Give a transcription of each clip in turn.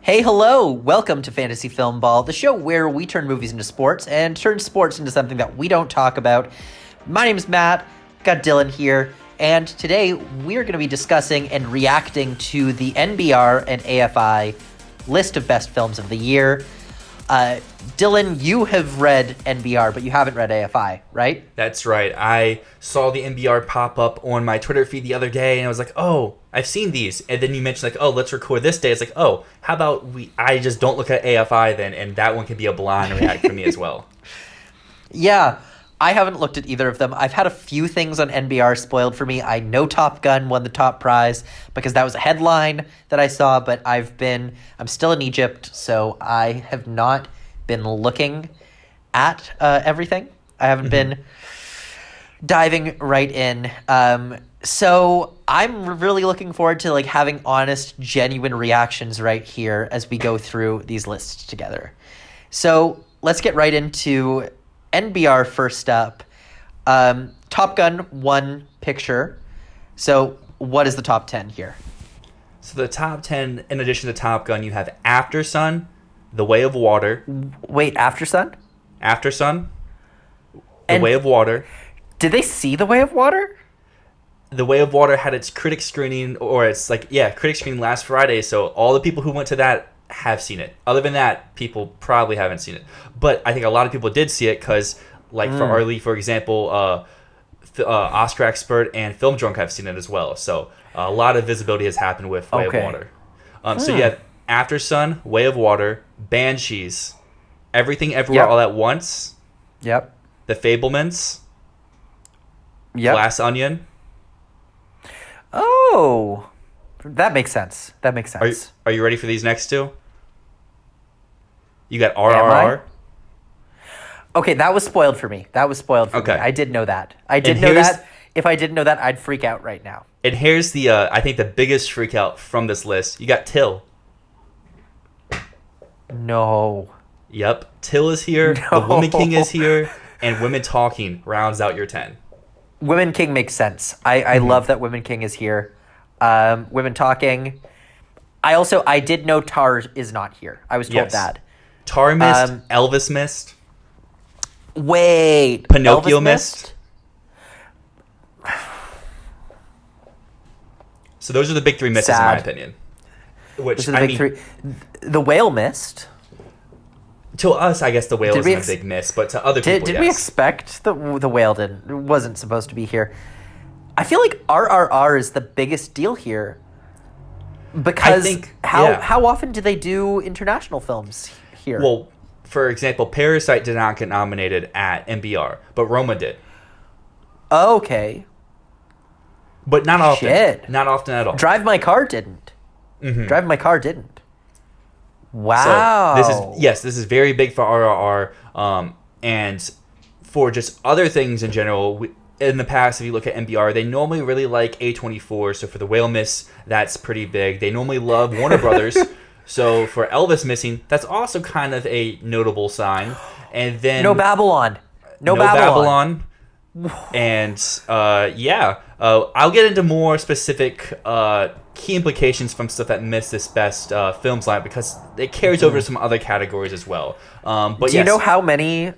Hey, hello! Welcome to Fantasy Filmball, the show where we turn movies into sports and turn sports into something that we don't talk about. My name's Matt, got Dylan here, and today we're going to be discussing and reacting to the NBR and AFI list of best films of the year. Dylan, you have read NBR, but you haven't read AFI, right? That's right. I saw the NBR pop up on my Twitter feed the other day, and I was like, oh, I've seen these. And then you mentioned, like, oh, let's record this day. It's like, oh, how about I just don't look at AFI then, and that one can be a blind react for me as well. Yeah, I haven't looked at either of them. I've had a few things on NBR spoiled for me. I know Top Gun won the top prize because that was a headline that I saw, but I'm still in Egypt, so I have not been looking at everything. I haven't been diving right in. So I'm really looking forward to having honest, genuine reactions right here as we go through these lists together. So let's get right into NBR first up. Top Gun won picture. So what is the top 10 here? So the top 10, in addition to Top Gun, you have After Sun, The Way of Water. Wait, After Sun? After Sun, The Way of Water. Did they see The Way of Water? The Way of Water had its critic screening, critic screening last Friday, so all the people who went to that have seen it. Other than that, people probably haven't seen it. But I think a lot of people did see it because, for Arlie, for example, Oscar Expert and Film Drunk have seen it as well. So a lot of visibility has happened with Way of Water. So you have After Sun, Way of Water, Banshees, Everything Everywhere All at Once. Yep. The Fablemans. Yep. Glass Onion. Oh, that makes sense. Are you ready for these next two? You got RRR. Okay, that was spoiled for me. Okay. I did know that. If I didn't know that, I'd freak out right now. And here's the, I think the biggest freak out from this list. You got Till. No. Yep. Till is here. No. The Woman King is here. And Women Talking rounds out your 10. Women King makes sense. I love that Women King is here. Women Talking. I did know Tar is not here. I was told that. Tar missed. Elvis missed. Wait. Pinocchio Elvis missed. So those are the big three misses in my opinion. Those are the big three. The Whale missed. To us, I guess the Whale isn't a big miss, but to other people, Did we expect the Whale wasn't supposed to be here? I feel like RRR is the biggest deal here because how often do they do international films here? Well, for example, Parasite did not get nominated at NBR, but Roma did. Okay. But not often. Shit. Not often at all. Drive My Car didn't. Drive My Car didn't. Wow. So this is very big for RRR, and for just other things in general. In the past, if you look at NBR, they normally really like A24. So for the Whale miss, that's pretty big. They normally love Warner Brothers. So for Elvis missing, that's also kind of a notable sign. And then No Babylon. No Babylon. And I'll get into more specific key implications from stuff that missed this best films line because it carries over to some other categories as well. But do you know how many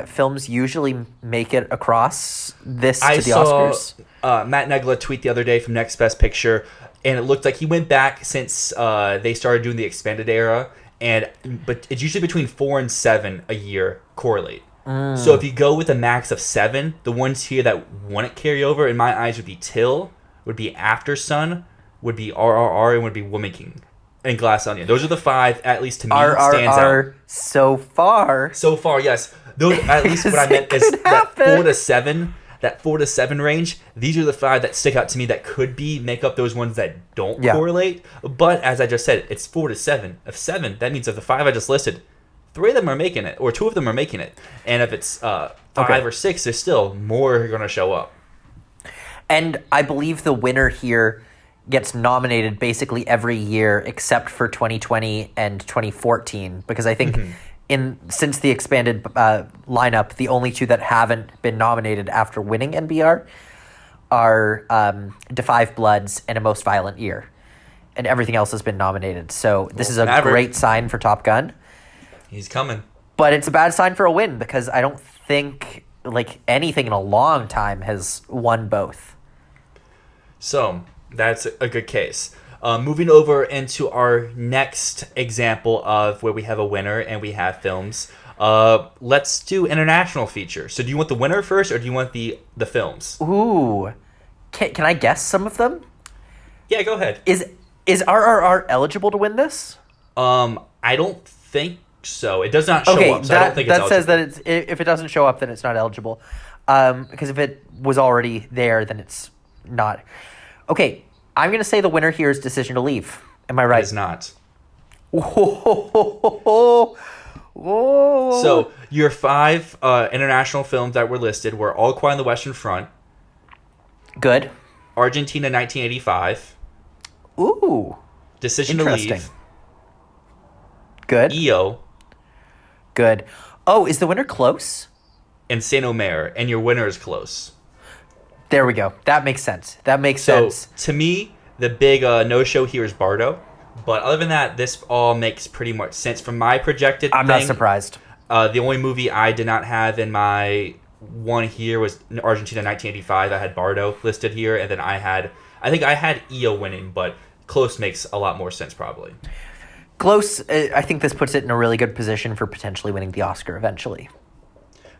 films usually make it across this to the Oscars? I saw Matt Dyl tweet the other day from Next Best Picture, and it looked like he went back since they started doing the expanded era, but it's usually between 4 and 7 a year correlate. So if you go with a max of 7, the ones here that wouldn't carry over, in my eyes, would be Till, would be After Sun, would be RRR, and would be Woman King, and Glass Onion. Those are the 5, at least to me, stands out. So far. So far, yes. Those, at least what I meant is that 4 to 7, that 4 to 7 range, these are the 5 that stick out to me that could make up those ones that don't correlate. But as I just said, it's 4 to 7. Of 7, that means of the 5 I just listed, 3 of them are making it, or 2 of them are making it. And if it's 5 or 6, there's still more going to show up. And I believe the winner here gets nominated basically every year except for 2020 and 2014, because I think since the expanded lineup, the only 2 that haven't been nominated after winning NBR are Da 5 Bloods and A Most Violent Year. and everything else has been nominated. So this is a Maverick. great sign for Top Gun. He's coming. But it's a bad sign for a win because I don't think like anything in a long time has won both. So that's a good case. Moving over into our next example of where we have a winner and we have films. Let's do international feature. So do you want the winner first or do you want the films? Ooh. Can I guess some of them? Yeah, go ahead. Is RRR eligible to win this? I don't think so. It does not show up, so I don't think it's eligible. That says that if it doesn't show up, then it's not eligible. Because if it was already there, then it's not. Okay, I'm going to say the winner here is Decision to Leave. Am I right? It is not. Whoa. So your 5 international films that were listed were All Quiet on the Western Front, Good. Argentina 1985, Ooh. Decision to Interesting. Leave, Good. EO, Good. Oh, is the winner close? and Saint Omer, and your winner is close. There we go. That makes sense. So to me, the big no-show here is Bardo. But other than that, this all makes pretty much sense from my projected I'm not surprised. The only movie I did not have in my one here was Argentina 1985. I had Bardo listed here, and then I think I had EO winning, but close makes a lot more sense probably. Close, I think this puts it in a really good position for potentially winning the Oscar eventually.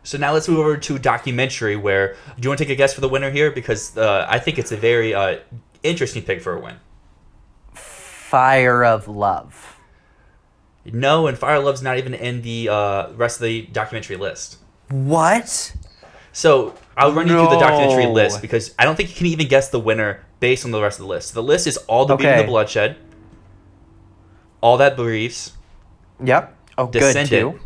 So now let's move over to documentary, where do you want to take a guess for the winner here? Because I think it's a very interesting pick for a win. Fire of Love. No, and Fire of Love's not even in the rest of the documentary list. What? So I'll run you through the documentary No. list because I don't think you can even guess the winner based on the rest of the list. The list is All the Beauty and the Bloodshed, All That Breathes, Yep. Oh, Descendant, good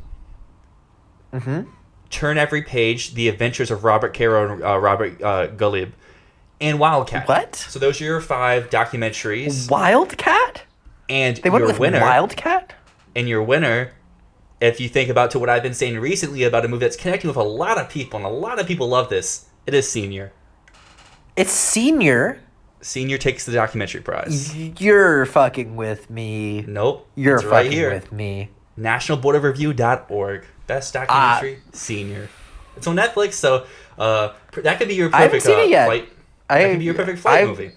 too. Mm-hmm. Turn Every Page, The Adventures of Robert Caro and Robert Gulib, and Wildcat. What? So those are your 5 documentaries. Wildcat? And They went with Wildcat? And your winner, if you think about to what I've been saying recently about a movie that's connecting with a lot of people, and a lot of people love this, it is Senior. It's Senior? Senior takes the documentary prize. You're fucking with me. Nope. You're it's fucking right here. with me. NationalBoardOfReview.org. Best documentary, Senior. It's on Netflix, so that could be your perfect I haven't seen it yet. flight. That could be your perfect flight movie.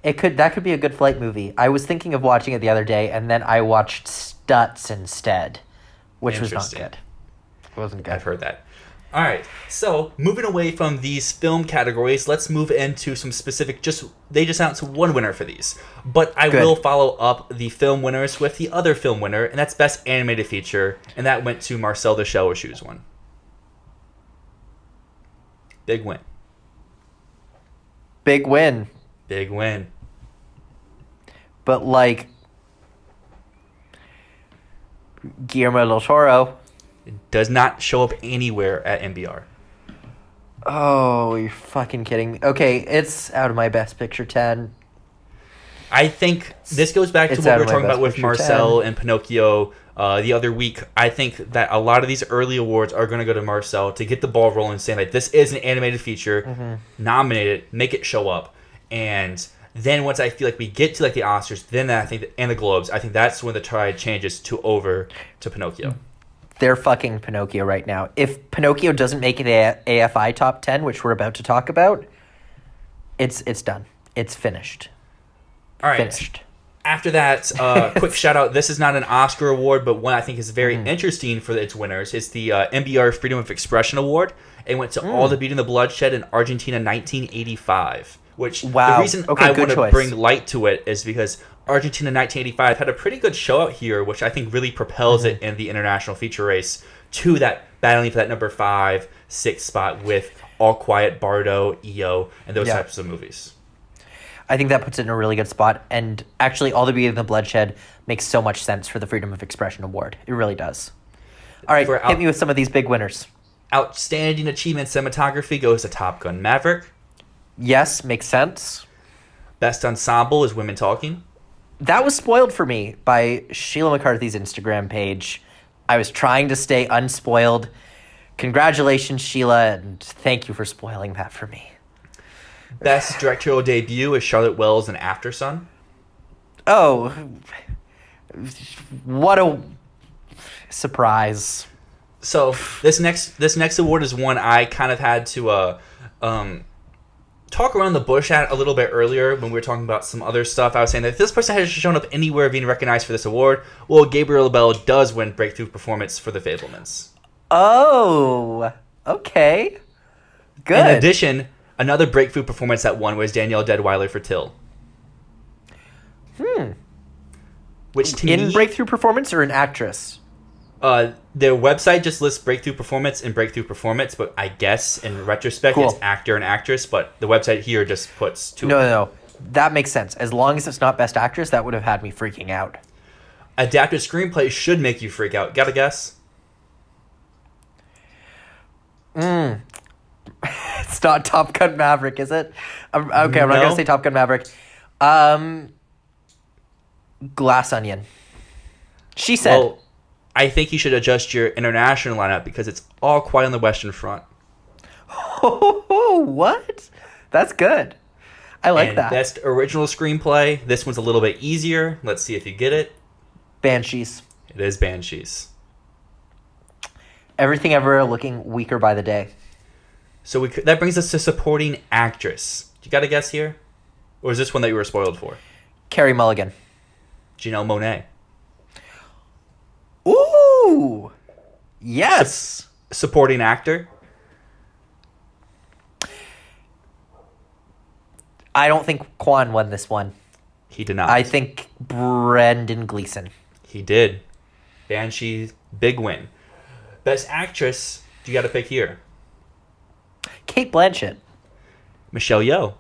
That could be a good flight movie. I was thinking of watching it the other day, and then I watched Stutz instead, which was not good. It wasn't good. I've heard that. All right, so moving away from these film categories, let's move into some specific. They just announced one winner for these, but I will follow up the film winners with the other film winner, and that's Best Animated Feature, and that went to Marcel the Shell Shoes one. Big win. Big win. Big win. But like Guillermo del Toro. It does not show up anywhere at NBR. Oh, you're fucking kidding me. Okay, it's out of my Best Picture 10. I think this goes back to It's what out we of were my talking about Best with Picture Marcel 10. and Pinocchio the other week. I think that a lot of these early awards are going to go to Marcel to get the ball rolling, saying like this is an animated feature, nominate it, make it show up, and then once I feel like we get to like the Oscars, then I think and the Globes, I think that's when the tide changes to Pinocchio. They're fucking Pinocchio right now. If Pinocchio doesn't make it AFI top 10, which we're about to talk about, it's done. It's finished. All right. Finished. After that, quick shout out. This is not an Oscar award, but one I think is very interesting for its winners. It's the NBR Freedom of Expression Award. It went to All the Beauty and the Bloodshed in Argentina 1985. Which the reason I want to bring light to it is because Argentina 1985 had a pretty good show out here, which I think really propels it in the international feature race to that battling for that number 5, 6 spot with All Quiet, Bardo, EO, and those types of movies. I think that puts it in a really good spot. And actually, All the Beauty and the Bloodshed makes so much sense for the Freedom of Expression Award. It really does. All right, hit me with some of these big winners. Outstanding Achievement Cinematography goes to Top Gun Maverick. Yes, makes sense. Best Ensemble is Women Talking. That was spoiled for me by Sheila McCarthy's Instagram page. I was trying to stay unspoiled. Congratulations, Sheila, and thank you for spoiling that for me. Best Directorial Debut is Charlotte Wells and Aftersun. Oh, what a surprise. So this next award is one I kind of had to talk around the bush at a little bit earlier when we were talking about some other stuff. I was saying that if this person has shown up anywhere being recognized for this award, well, Gabriel Bell does win Breakthrough Performance for The Fabelmans. Oh, okay. Good. In addition, another breakthrough performance that won was Danielle Deadweiler for Till. Which to in me, breakthrough performance or an actress? their website just lists breakthrough performance and breakthrough performance, but I guess in retrospect Cool. it's actor and actress, but the website here just puts two. No. That makes sense. As long as it's not best actress, that would have had me freaking out. Adapted screenplay should make you freak out. Got a guess? It's not Top Gun Maverick, is it? Okay, I'm not No. going to say Top Gun Maverick. Glass Onion. She said. Well, I think you should adjust your international lineup because it's All Quiet on the Western Front. Oh, what? That's good. I like And that. best original screenplay. This one's a little bit easier. Let's see if you get it. Banshees. It is Banshees. Everything Everywhere looking weaker by the day. So that brings us to supporting actress. You got a guess here? Or is this one that you were spoiled for? Carey Mulligan. Janelle Monáe. Ooh! Yes! Supporting actor. I don't think Quan won this one. He did not. I think Brendan Gleeson. He did. Banshee, big win. Best actress, you got to pick here. Kate Blanchett. Michelle Yeoh.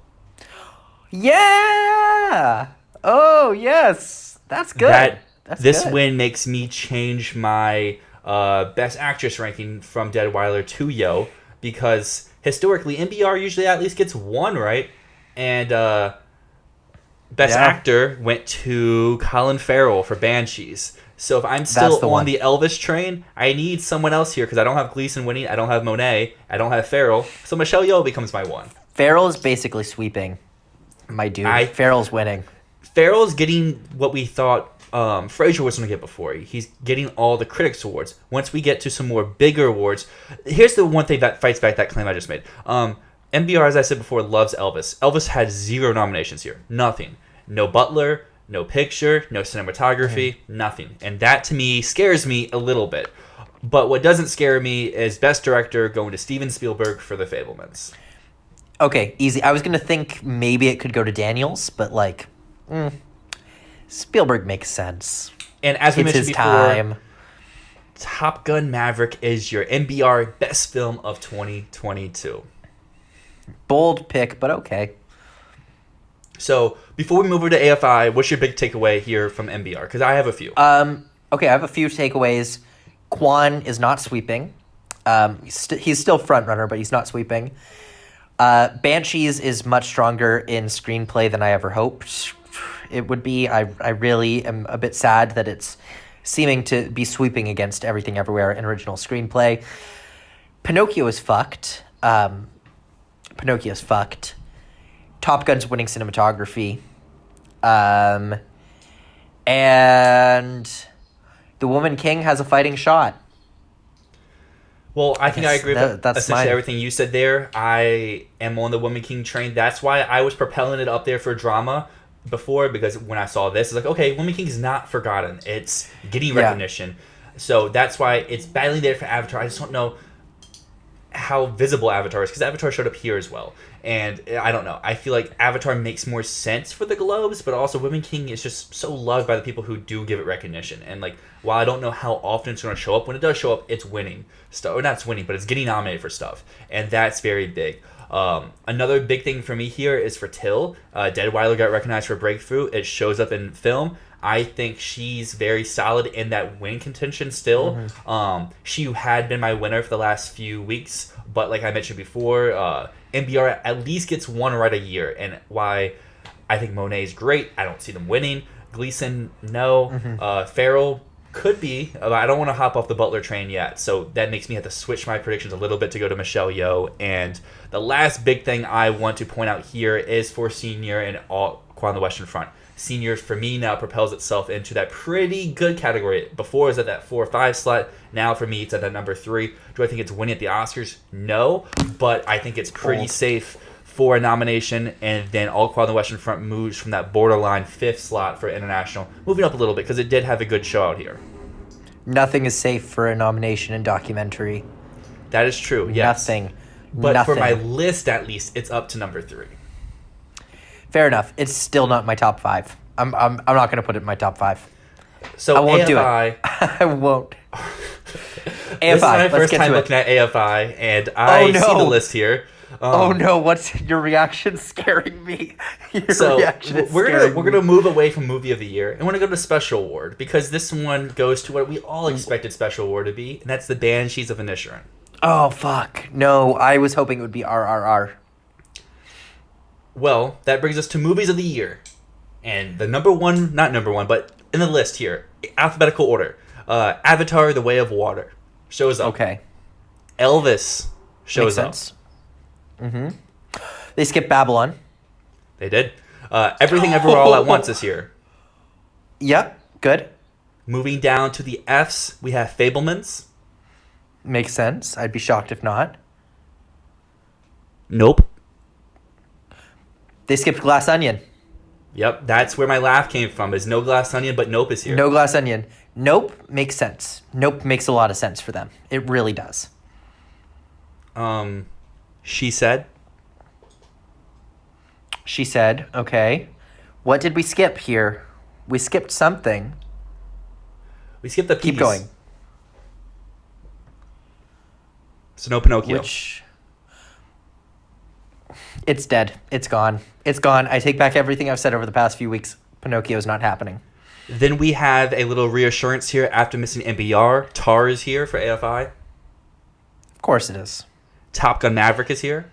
Yeah! Oh, yes. That's good. This good. win makes me change my best actress ranking from Deadweiler to Yeoh because historically NBR usually at least gets one right, and best actor went to Colin Farrell for Banshees. So if I'm still on the Elvis train, I need someone else here because I don't have Gleeson winning, I don't have Monet, I don't have Farrell. So Michelle Yeoh becomes my one. Farrell is basically sweeping, my dude. Farrell's winning. Farrell's getting what we thought Fraser was going to get before. He's getting all the critics awards. Once we get to some more bigger awards, here's the one thing that fights back that claim I just made. NBR, as I said before, loves Elvis. Elvis had 0 nominations here. Nothing. No Butler, no picture, no cinematography, nothing. And that to me scares me a little bit. But what doesn't scare me is best director going to Steven Spielberg for The Fabelmans. Okay, easy. I was going to think maybe it could go to Daniels, but Spielberg makes sense. And as we It's mentioned his before, time. Top Gun Maverick is your NBR Best Film of 2022. Bold pick, but okay. So before we move over to AFI, what's your big takeaway here from NBR? Because I have a few. Okay, I have a few takeaways. Quan is not sweeping. He's still front runner, but he's not sweeping. Banshees is much stronger in screenplay than I ever hoped it would be. I really am a bit sad that it's seeming to be sweeping against Everything Everywhere in original screenplay. Pinocchio is fucked. Pinocchio's fucked. Top Gun's winning cinematography. And The Woman King has a fighting shot. Well, I think I agree with that's essentially mine. everything you said there. I am on the Woman King train. That's why I was propelling it up there for drama before, because when I saw this, it's like, okay, Woman King is not forgotten. It's getting recognition. So that's why it's battling there for Avatar. I just don't know how visible Avatar is, because Avatar showed up here as well. And I don't know. I feel like Avatar makes more sense for the Globes, but also Women King is just so loved by the people who do give it recognition. And like, while I don't know how often it's going to show up, when it does show up, it's winning stuff. Or not it's winning, but it's getting nominated for stuff. And that's very big. Another big thing for me here is for Till. Deadweiler got recognized for Breakthrough. It shows up in film. I think she's very solid in that win contention still. She had been my winner for the last few weeks, but like I mentioned before, NBR at least gets one right a year. And why I think Monet is great, I don't see them winning. Gleeson, no. Farrell could be. I don't want to hop off the Butler train yet, so that makes me have to switch my predictions a little bit to go to Michelle Yeoh. And the last big thing I want to point out here is for Senior and All Quiet on the Western Front. Seniors, for me, now propels itself into that pretty good category. Before it was at that 4 or 5 slot. Now, for me, it's at that number 3. Do I think it's winning at the Oscars? No. But I think it's pretty safe for a nomination. And then All Quiet on the Western Front moves from that borderline 5th slot for international, moving up a little bit because it did have a good show out here. Nothing is safe for a nomination in documentary. That is true, yes. Nothing. But for my list, at least, it's up to number 3. Fair enough. It's still not my top 5. I'm not going to put it in my top 5. So I won't AFI, do it. I won't. AFI. This is my first time looking looking at AFI, and I see the list here. Oh no! What's your reaction? Scaring me. We're gonna move away from movie of the year and we're gonna go to special award because this one goes to what we all expected special award to be, and that's the Banshees of Inisherin. Oh fuck! No, I was hoping it would be RRR. Well, that brings us to movies of the year, and the not number one, but in the list here, alphabetical order. Avatar: The Way of Water shows up. Okay. Elvis shows up. Mm-hmm. They skipped Babylon. They did. Everything Everywhere All at Once this year. Yep, good. Moving down to the Fs, we have Fablemans. Makes sense. I'd be shocked if not. Nope. They skipped Glass Onion. Yep, that's where my laugh came from, is no Glass Onion, but Nope is here. No Glass Onion. Nope makes sense. Nope makes a lot of sense for them. It really does. She Said. She Said, okay. What did we skip here? We skipped something. We skipped the piece. Keep going. So no Pinocchio. Which... It's dead. It's gone. It's gone. I take back everything I've said over the past few weeks. Pinocchio's not happening. Then we have a little reassurance here after missing NBR. Tar is here for AFI. Of course it is. Top Gun Maverick is here.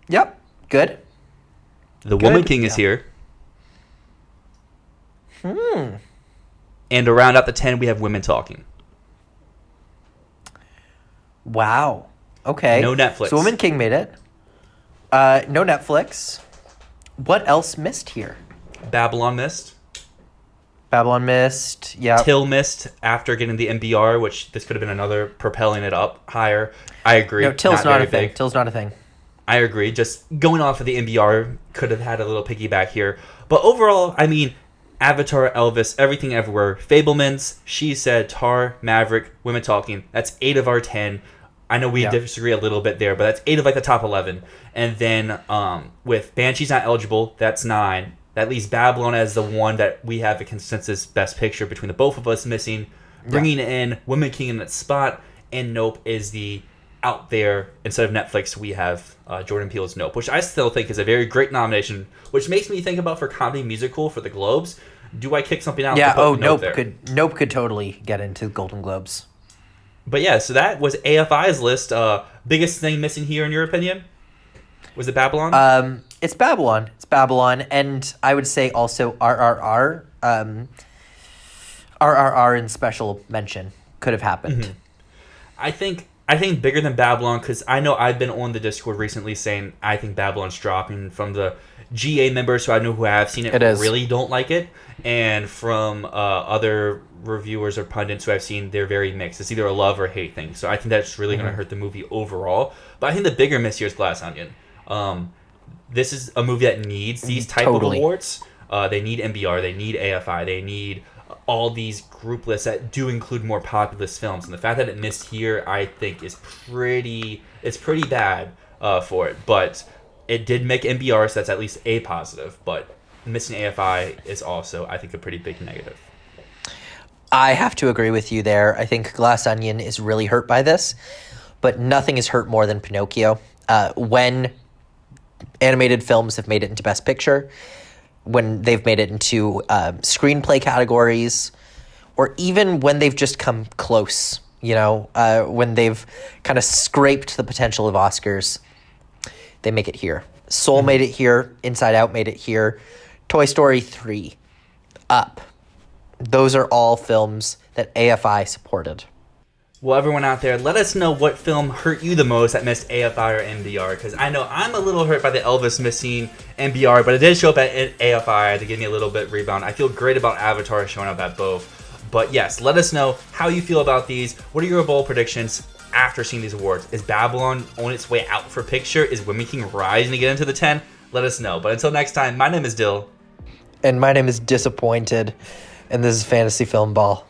Yep. Good. The Woman King is here. And to round out the 10, we have Women Talking. Wow. Okay. No Netflix. So Woman King made it. No Netflix. What else missed here? Babylon missed. Babylon missed. Yeah. Till missed after getting the NBR, which this could have been another propelling it up higher. I agree. No, Till's not a thing. Till's not a thing. I agree. Just going off of the NBR could have had a little piggyback here. But overall, I mean, Avatar, Elvis, Everything Everywhere, Fablemans, She Said, Tar, Maverick, Women Talking. That's 8 of our 10. I know we disagree a little bit there, but that's 8 of like the top 11. And then with Banshees not eligible, that's 9. That leaves Babylon as the one that we have a consensus best picture between the both of us missing. Bringing in Women King in that spot, and Nope is the out there. Instead of Netflix, we have Jordan Peele's Nope, which I still think is a very great nomination, which makes me think about for comedy musical for the Globes. Do I kick something out? Yeah, Nope Nope could totally get into Golden Globes. But yeah, so that was AFI's list. Biggest thing missing here, in your opinion? Was it Babylon? It's Babylon. It's Babylon, and I would say also RRR. RRR in special mention could have happened. Mm-hmm. I think bigger than Babylon, because I know I've been on the Discord recently saying I think Babylon's dropping from the GA members who I know who have seen it really don't like it, and from other reviewers or pundits who I've seen, they're very mixed. It's either a love or hate thing. So I think that's really going to hurt the movie overall. But I think the bigger miss here is Glass Onion. This is a movie that needs these type of awards. They need NBR, they need AFI, they need all these group lists that do include more populist films. And the fact that it missed here, I think, is pretty bad for it. But it did make NBR, so that's at least a positive. But missing AFI is also, I think, a pretty big negative. I have to agree with you there. I think Glass Onion is really hurt by this, but nothing is hurt more than Pinocchio. When animated films have made it into Best Picture, when they've made it into screenplay categories, or even when they've just come close, when they've kind of scraped the potential of Oscars, they make it here. Soul made it here. Inside Out made it here. Toy Story 3, Up. Those are all films that AFI supported. Well, everyone out there, let us know what film hurt you the most that missed AFI or NBR, because I know I'm a little hurt by the Elvis missing NBR, but it did show up at AFI to give me a little bit rebound. I feel great about Avatar showing up at both. But yes, let us know how you feel about these. What are your bold predictions after seeing these awards? Is Babylon on its way out for picture? Is Women King rising to get into the 10? Let us know. But until next time, my name is Dyl. And my name is Disappointed, and this is Fantasy Filmball.